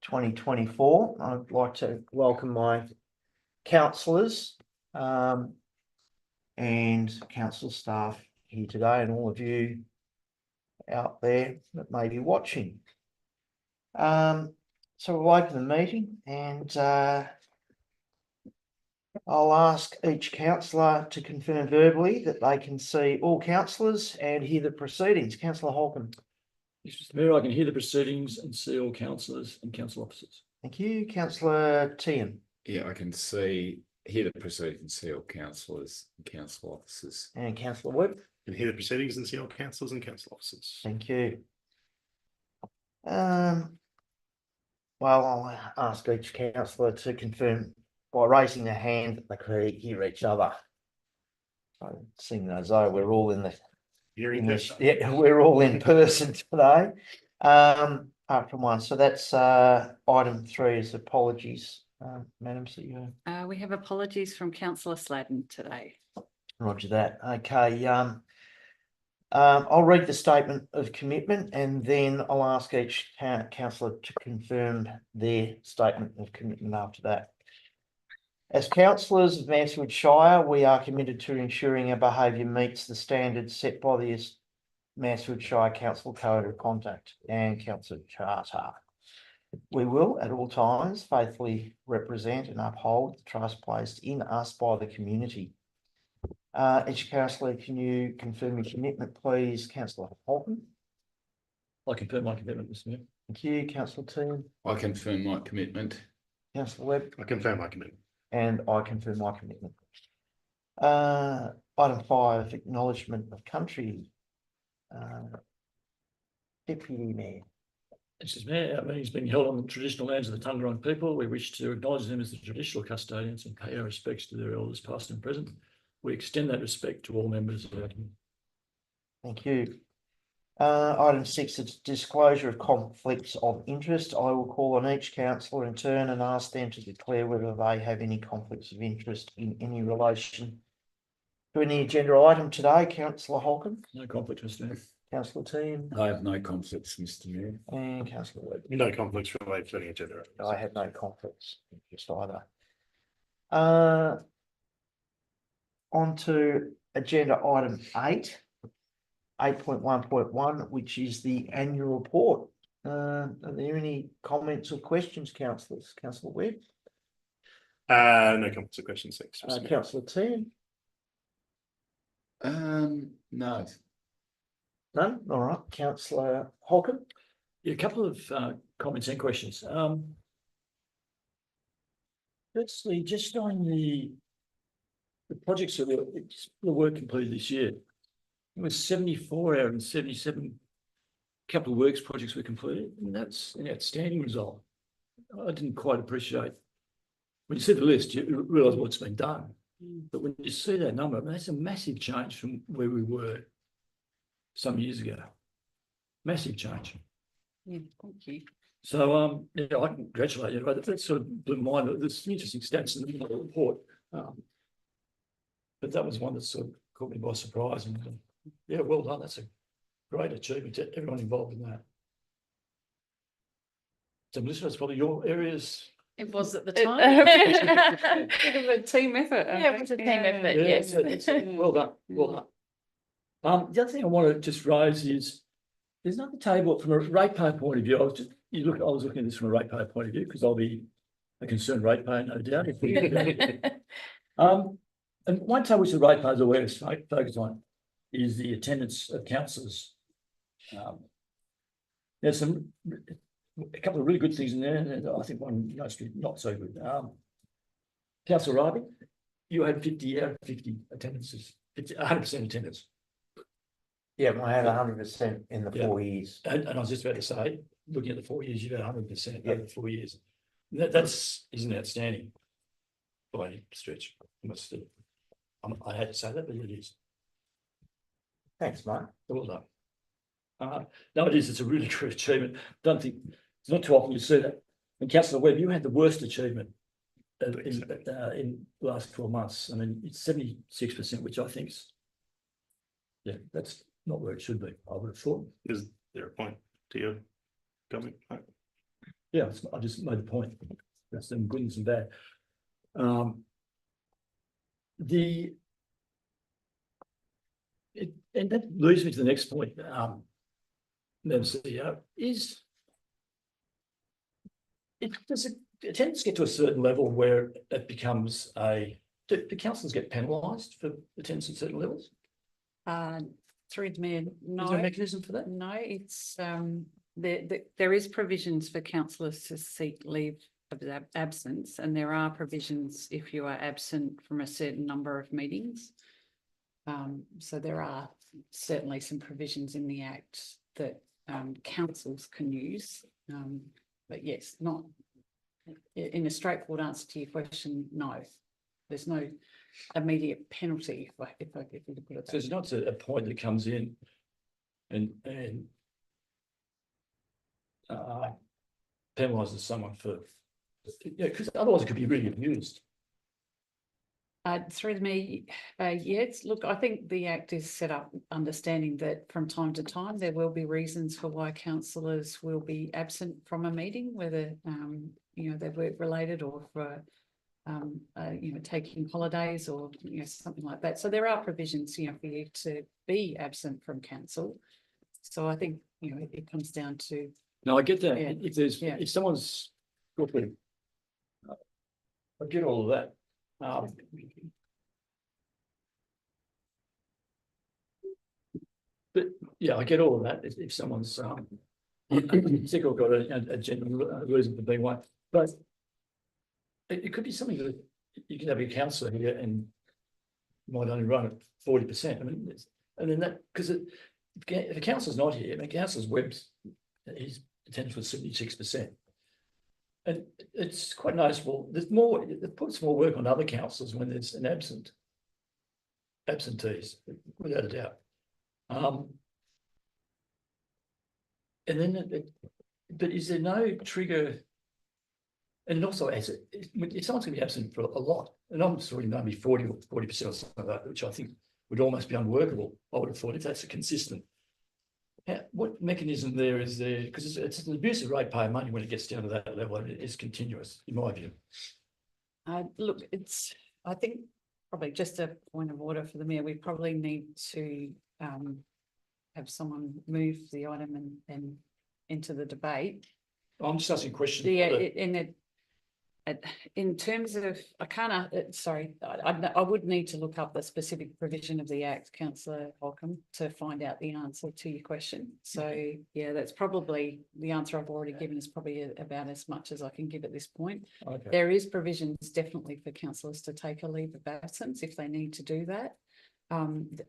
2024. I'd like to welcome my councillors and council staff here today, and all of you out there that may be watching. So we'll open the meeting, and I'll ask each councillor to confirm verbally that they can see all councillors and hear the proceedings. Councillor Holcomb. Yes, Mr. Mayor, I can hear the proceedings and see all councillors and council officers. Thank you. Councillor Tian. Yeah, I can hear the proceedings and see all councillors and council officers. And Councillor Webb. And hear the proceedings and see all councillors and council officers. Thank you. Well, I'll ask each councillor to confirm by raising their hand that they can hear each other. So, seeing as though we're all in the we're all in person today. Apart from one, so that's item 3 is apologies, Madam CEO. We have apologies from Councillor Sladden today. Roger that. Okay. I'll read the statement of commitment, and then I'll ask each councillor to confirm their statement of commitment after that. As councillors of Mansfield Shire, we are committed to ensuring our behaviour meets the standards set by the Mansfield Shire Council Code of Conduct and Council Charter. We will, at all times, faithfully represent and uphold the trust placed in us by the community. Each councillor, can you confirm your commitment, please? Councillor Holcomb. I confirm my commitment, Mr. Mayor. Thank you. Councillor Team. I confirm my commitment. Councillor Webb. I confirm my commitment. And I confirm my commitment. Item 5, acknowledgement of country. Deputy Mayor. Mr. Mayor, our meeting is being held on the traditional lands of the Tungurung people. We wish to acknowledge them as the traditional custodians and pay our respects to their elders past and present. We extend that respect to all members of our community. Thank you. Item 6 is disclosure of conflicts of interest. I will call on each councillor in turn and ask them to declare whether they have any conflicts of interest in any relation to any agenda item today. Councillor Holcomb. No conflict, Mr. Mayor. Councillor Team. I have no conflicts, Mr. Mayor. And Councillor Webb. No conflicts related to any agenda. I have no conflicts of interest either. On to agenda item 8. 8.1.1, which is the annual report. Are there any comments or questions, councillors? Councillor Webb. No comments or questions. Thanks. Councillor Team. No. None. All right. Councillor Holcomb. Yeah, a couple of comments and questions. Firstly, just on the projects that the work completed this year. It was 74 out of 77 capital works projects were completed. And that's an outstanding result. I didn't quite appreciate, when you see the list, you realise what's been done. But when you see that number, I mean, that's a massive change from where we were some years ago. Massive change. Yeah, thank you. So, yeah, I congratulate you. That sort of blew my mind. There's some interesting stats in the report. But that was one that sort of caught me by surprise. And yeah, well done. That's a great achievement to everyone involved in that. So, Melissa, that's probably your areas. It was at the time. Bit of a team effort. Yeah, it was a team effort. Yeah, Yes. it's well done. Well done. The other thing I want to just raise is there's another table from a ratepayer point of view. I was looking at this from a ratepayer point of view because I'll be a concerned ratepayer, no doubt. And one table which the ratepayers are aware to focus on is the attendance of councillors. There's a couple of really good things in there, and I think one mostly not so good. Councillor Raby, you had 50 out of 50 attendances, 100% attendance. Yeah, I had 100% in the 4 years. And I was just about to say, looking at the 4 years, you've had 100% over the 4 years. That's isn't outstanding by any stretch. I had to say that, but it is. Thanks, mate. Well done. No, it is. It's a really good achievement. Don't think it's not too often you see that. And Councillor Webb, you had the worst achievement in the last 12 months. I mean, it's 76%, which I think's, yeah, that's not where it should be. I would have thought. Is there a point to your comment? Yeah, I just made the point. That's some good and some bad. And that leads me to the next point. Madam CEO, does attendance get to a certain level where it becomes do councillors get penalised for attendance at certain levels? Through the mayor, no. Is there a mechanism for that? No, it's, there is provisions for councillors to seek leave of absence, and there are provisions if you are absent from a certain number of meetings. So there are certainly some provisions in the Act that councils can use. But yes, not in a straightforward answer to your question, no. There's no immediate penalty if you could put it So that it's way. not a point that comes in and penalises someone for, because otherwise it could be really abused. Through me, yes. Look, I think the Act is set up understanding that from time to time there will be reasons for why councillors will be absent from a meeting, whether they're work related or for taking holidays or something like that. So there are provisions for you to be absent from council. So I think it comes down to. No, I get that. Yeah. If someone's, I get all of that. But yeah, I get all of that. If someone's sick or got a genuine reason for being one, but it could be something that you can have a councillor here and might only run at 40%. I mean, and then that because if a councillor's not here, I mean, councillor's webs his attendance was 76%. And it's quite noticeable. It puts more work on other councillors when there's an absentees, without a doubt. And then, but is there no trigger? And also, if someone's going to be absent for a lot, and I'm sorry, maybe 40 or 40% or something like that, which I think would almost be unworkable. I would have thought if that's a consistent. What mechanism there is there? Because it's an abuse of ratepayer money when it gets down to that level, and it's continuous, in my view. Look, I think probably just a point of order for the mayor. We probably need to have someone move the item and into the debate. I'm just asking a question. Yeah, in terms of, I can't, sorry, I would need to look up the specific provision of the Act, Councillor Holcomb, to find out the answer to your question. So yeah, that's probably the answer I've already given is probably about as much as I can give at this point. Okay. There is provisions definitely for councillors to take a leave of absence if they need to do that.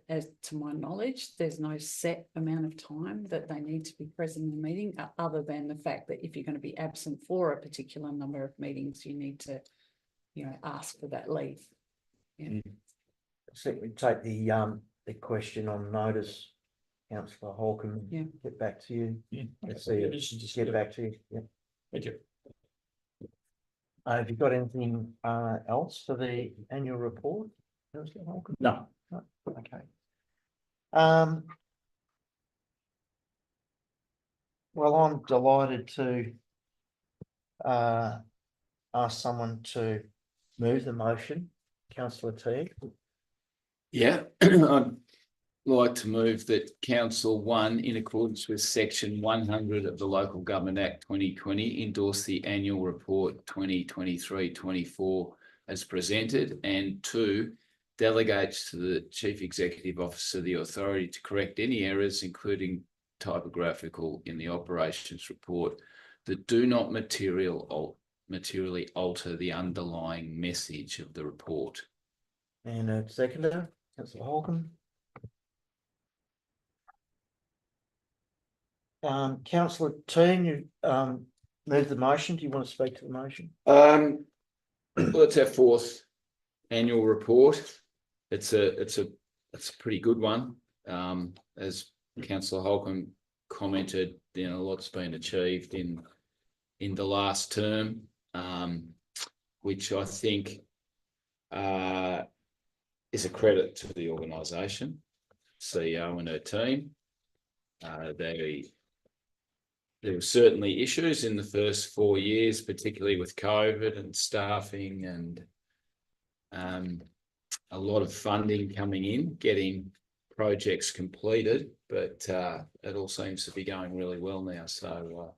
As to my knowledge, there's no set amount of time that they need to be present in the meeting, other than the fact that if you're going to be absent for a particular number of meetings, you need to, ask for that leave. Yeah. So we take the question on notice, Councillor Holcomb. Yeah. Get back to you. Yeah. Let's see. Just Get back to you. Yeah. Thank you. Have you got anything else for the annual report, Councillor Holcomb? No. Okay. Well, I'm delighted to ask someone to move the motion, Councillor Teague. Yeah, I'd like to move that Council 1, in accordance with Section 100 of the Local Government Act 2020, endorse the annual report 2023-24 as presented, and 2, delegates to the Chief Executive Officer the authority to correct any errors, including typographical, in the operations report that do not materially alter the underlying message of the report. And a seconder, Councillor Holcomb. Councillor Teague, you moved the motion. Do you want to speak to the motion? Well, it's our 4th annual report. It's a pretty good one. As Councillor Holcomb commented, a lot's been achieved in the last term, which I think is a credit to the organisation, CEO and her team. They there were certainly issues in the first 4 years, particularly with COVID and staffing and a lot of funding coming in, getting projects completed, but it all seems to be going really well now. So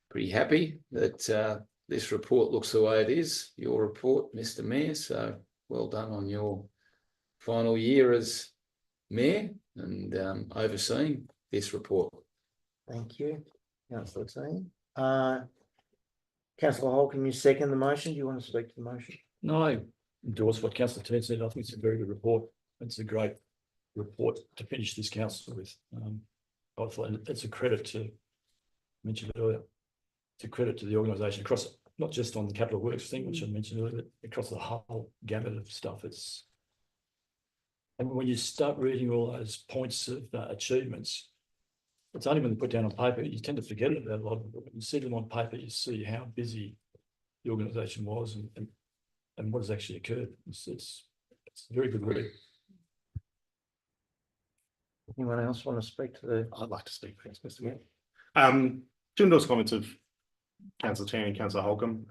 pretty happy that this report looks the way it is, your report, Mr. Mayor. So well done on your final year as Mayor and overseeing this report. Thank you, councillor Team. Councillor Holcomb, you second the motion. Do you want to speak to the motion? No, I endorse what councillor Teen said. I think it's a very good report. It's a great report to finish this council with. I thought it's a credit to, I mentioned it earlier, it's a credit to the organisation across, not just on the capital works thing, which I mentioned earlier, but across the whole gamut of stuff. And when you start reading all those points of achievements, it's only when they put down on paper, you tend to forget about a lot of it. When you see them on paper, you see how busy the organisation was and what has actually occurred. It's a very good read. Anyone else want to speak to the? I'd like to speak, thanks, Mr. Mayor. To endorse comments of Councillor Chan and Councillor Holcomb,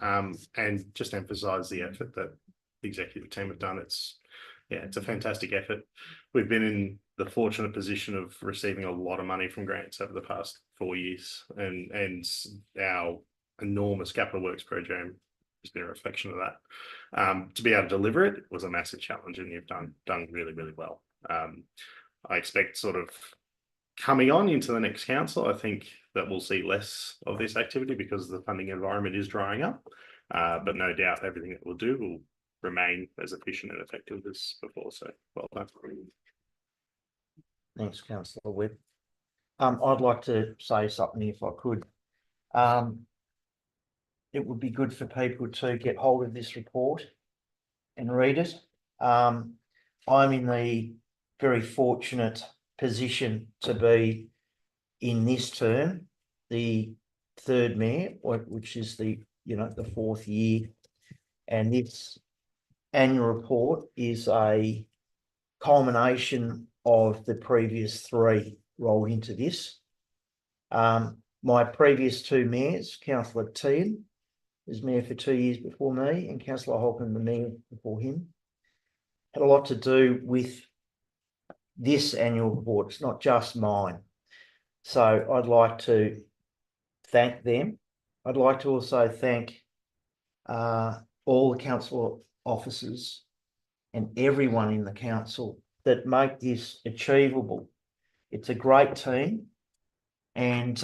and just emphasise the effort that the executive team have done. It's a fantastic effort. We've been in the fortunate position of receiving a lot of money from grants over the past 4 years, and our enormous capital works program has been a reflection of that. To be able to deliver it was a massive challenge, and you've done really, really well. I expect sort of coming on into the next council, I think that we'll see less of this activity because the funding environment is drying up. But no doubt everything that we'll do will remain as efficient and effective as before. So well done. Thanks, councillor Webb. I'd like to say something if I could. It would be good for people to get hold of this report and read it. I'm in the very fortunate position to be in this term, the third mayor, which is the fourth year, and this annual report is a culmination of the previous three rolled into this. My previous two mayors, Councillor Teahan, was mayor for 2 years before me, and Councillor Holcomb, the mayor before him, had a lot to do with this annual report. It's not just mine. So I'd like to thank them. I'd like to also thank all the council officers and everyone in the council that make this achievable. It's a great team, and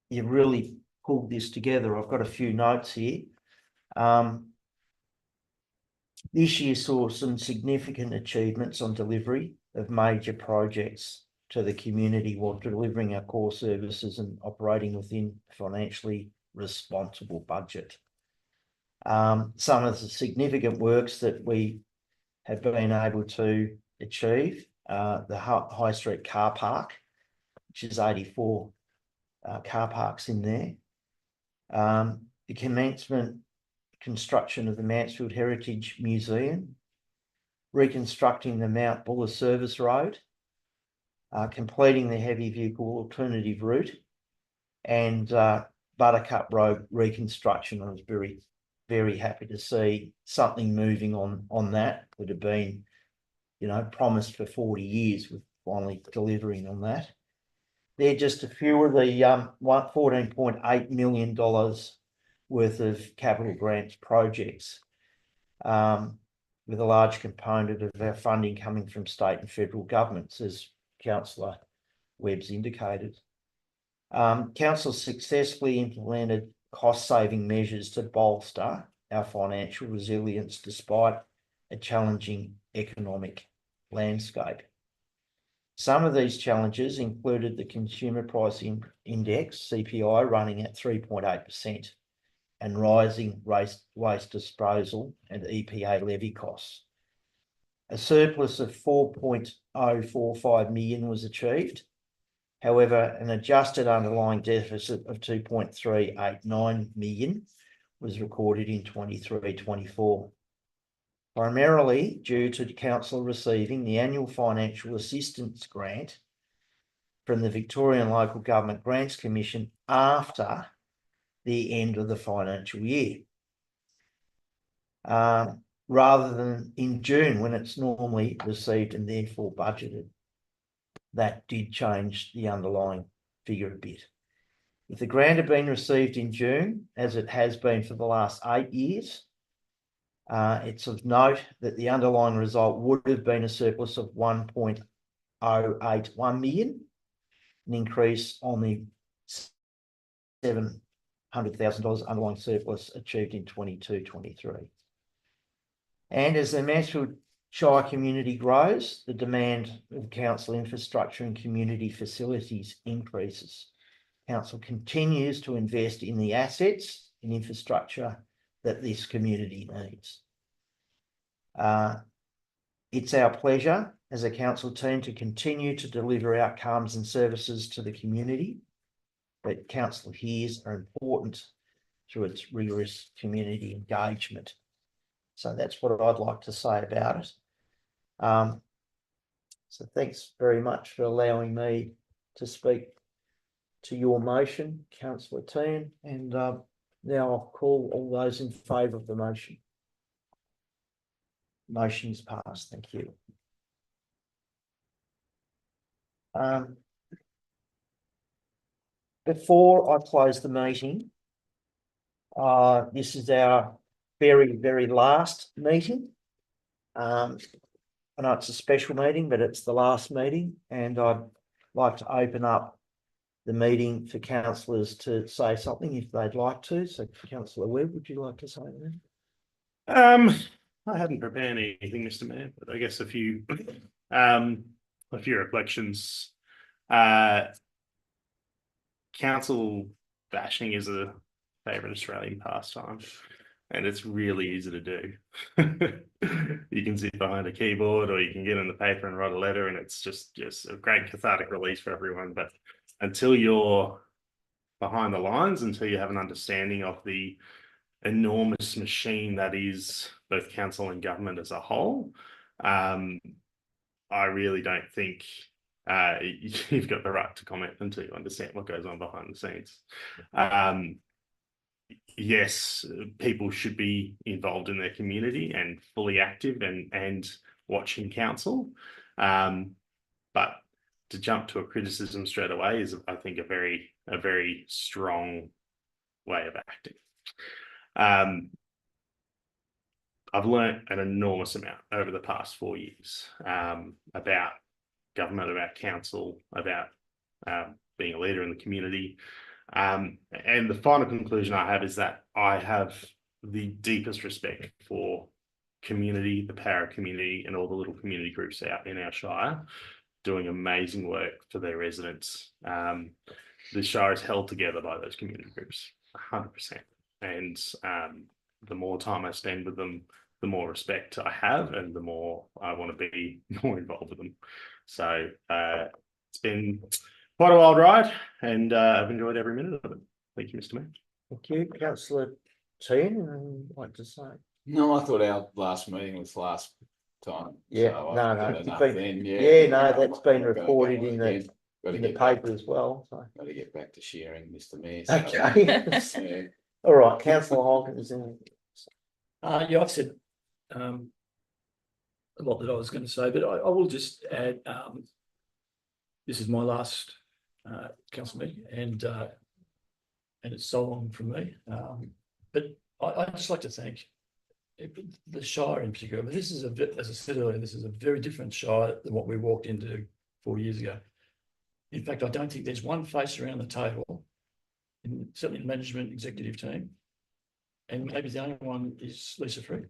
you really pulled this together. I've got a few notes here. This year saw some significant achievements on delivery of major projects to the community while delivering our core services and operating within a financially responsible budget. Some of the significant works that we have been able to achieve, the High Street car park, which is 84 car parks in there. The commencement construction of the Mansfield Heritage Museum, reconstructing the Mount Buller Service Road, completing the heavy vehicle alternative route, and Buttercup Road reconstruction. I was very, very happy to see something moving on that had been, promised for 40 years, with finally delivering on that. They're just a few of the $14.8 million worth of capital grants projects, with a large component of our funding coming from state and federal governments, as Councillor Webb's indicated. Council successfully implemented cost-saving measures to bolster our financial resilience despite a challenging economic landscape. Some of these challenges included the Consumer Price Index, CPI, running at 3.8%, and rising waste disposal and EPA levy costs. A surplus of $4.045 million was achieved. However, an adjusted underlying deficit of $2.389 million was recorded in 23-24, primarily due to the council receiving the annual financial assistance grant from the Victorian Local Government Grants Commission after the end of the financial year, rather than in June when it's normally received and therefore budgeted. That did change the underlying figure a bit. If the grant had been received in June, as it has been for the last 8 years, it's of note that the underlying result would have been a surplus of 1.081 million, an increase on the $700,000 underlying surplus achieved in 22-23. And as the Mansfield Shire community grows, the demand of council infrastructure and community facilities increases. Council continues to invest in the assets and infrastructure that this community needs. It's our pleasure as a council team to continue to deliver outcomes and services to the community that council hears are important through its rigorous community engagement. So that's what I'd like to say about it. So thanks very much for allowing me to speak to your motion, Councillor Tehan, and now I'll call all those in favour of the motion. Motion is passed. Thank you. Before I close the meeting, this is our very, very last meeting. I know it's a special meeting, but it's the last meeting, and I'd like to open up the meeting for councillors to say something if they'd like to. So, Councillor Webb, would you like to say anything? I hadn't prepared anything, Mr. Mayor, but I guess a few reflections. Council bashing is a favourite Australian pastime, and it's really easy to do. You can sit behind a keyboard, or you can get in the paper and write a letter, and it's just a great cathartic release for everyone. But until you're behind the lines, until you have an understanding of the enormous machine that is both council and government as a whole, I really don't think you've got the right to comment until you understand what goes on behind the scenes. Yes, people should be involved in their community and fully active and watching council, but to jump to a criticism straight away is, I think, a very strong way of acting. I've learned an enormous amount over the past 4 years about government, about council, about being a leader in the community. And the final conclusion I have is that I have the deepest respect for community, the power of community, and all the little community groups out in our Shire doing amazing work for their residents. The Shire is held together by those community groups, 100%. And the more time I spend with them, the more respect I have, and the more I want to be more involved with them. So it's been quite a wild ride, and I've enjoyed every minute of it. Thank you, Mr. Mayor. Thank you, Councillor Tehan. I'd like to say. No, I thought our last meeting was last time. Yeah, so no, I've no, got it's enough been- then, Yeah, no, Yeah, that's been I've got to go reported on in again. Got to the get back- paper as well. So. Got to get back to sharing, Mr. Mayor. Okay. Yeah. All right, Councillor Holcomb is in. Yeah, I've said a lot that I was going to say, but I will just add, this is my last council meeting, and it's so long from me. But I'd just like to thank the Shire in particular. But this is as I said earlier, this is a very different Shire than what we walked into 4 years ago. In fact, I don't think there's one face around the table, certainly the management executive team, and maybe the only one is Lisa Freed.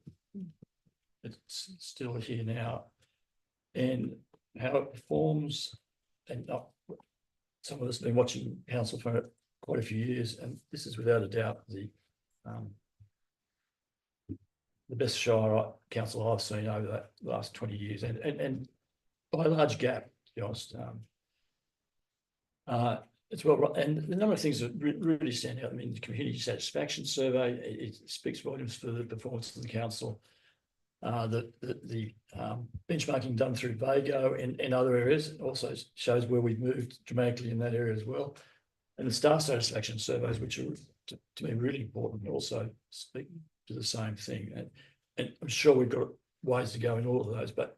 It's still here now, and how it performs, and some of us have been watching council for quite a few years, and this is without a doubt the best Shire council I've seen over that last 20 years, and by a large gap, to be honest. It's well, and the number of things that really stand out. I mean, the community satisfaction survey, it speaks volumes for the performance of the council. The benchmarking done through Vago and other areas also shows where we've moved dramatically in that area as well. And the staff satisfaction surveys, which are to me really important, also speak to the same thing. And I'm sure we've got ways to go in all of those, but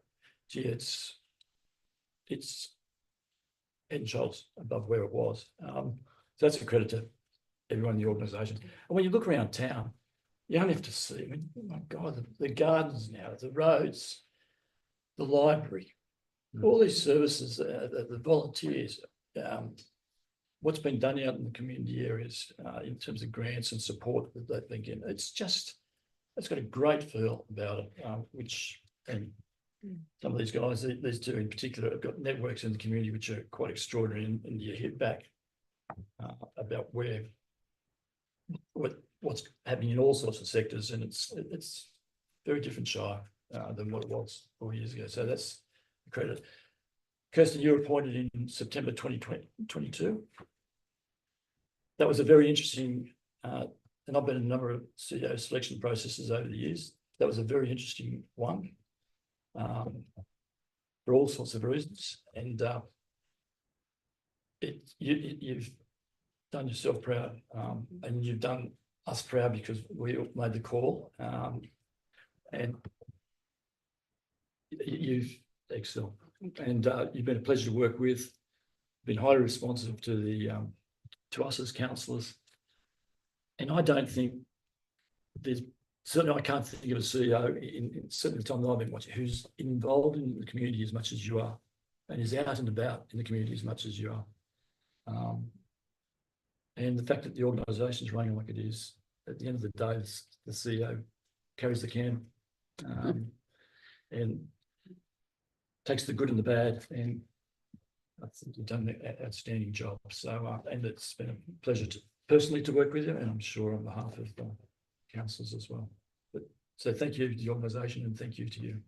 gee, it's head and shoulders above where it was. So that's a credit to everyone in the organisation. And when you look around town, you only have to see, I mean, oh my God, the gardens now, the roads, the library, all these services, the volunteers, what's been done out in the community areas in terms of grants and support that they've been getting. It's got a great feel about it, which, and some of these guys, these two in particular, have got networks in the community which are quite extraordinary, and you hear back about what's happening in all sorts of sectors, and it's very different Shire than what it was 4 years ago. So that's a credit. Kirsten, you were appointed in September 2022. That was a very interesting, and I've been in a number of CEO selection processes over the years. That was a very interesting one for all sorts of reasons, and you've done yourself proud, and you've done us proud because we made the call, and you've excelled, and you've been a pleasure to work with. Been highly responsive to the to us as councillors, and I don't think there's certainly I can't think of a CEO in certainly the time that I've been watching who's involved in the community as much as you are, and is out and about in the community as much as you are. And the fact that the organisation is running like it is, at the end of the day, the CEO carries the can and takes the good and the bad. And I think you've done an outstanding job. So, and it's been a pleasure personally to work with you, and I'm sure on behalf of the councillors as well. But so thank you to the organisation, and thank you to you.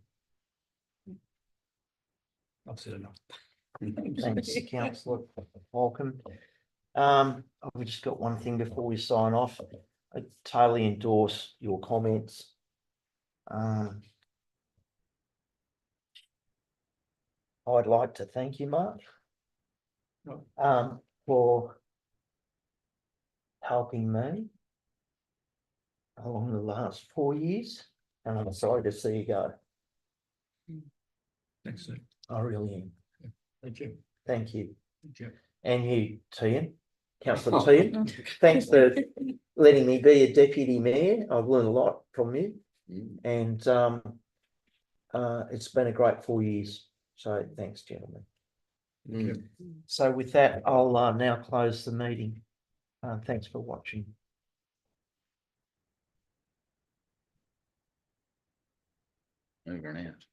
I've said enough. Thanks, Councillor Holcomb. We've just got one thing before we sign off. I totally endorse your comments. I'd like to thank you, Mark, for helping me along the last 4 years, and I'm sorry to see you go. Thanks, sir. I really am. Thank you. Thank you. Thank you. And you, Tian, Councillor Tian, thanks for letting me be a deputy mayor. I've learned a lot from you, and it's been a great 4 years. So thanks, gentlemen. So with that, I'll now close the meeting. Thanks for watching. Over and out.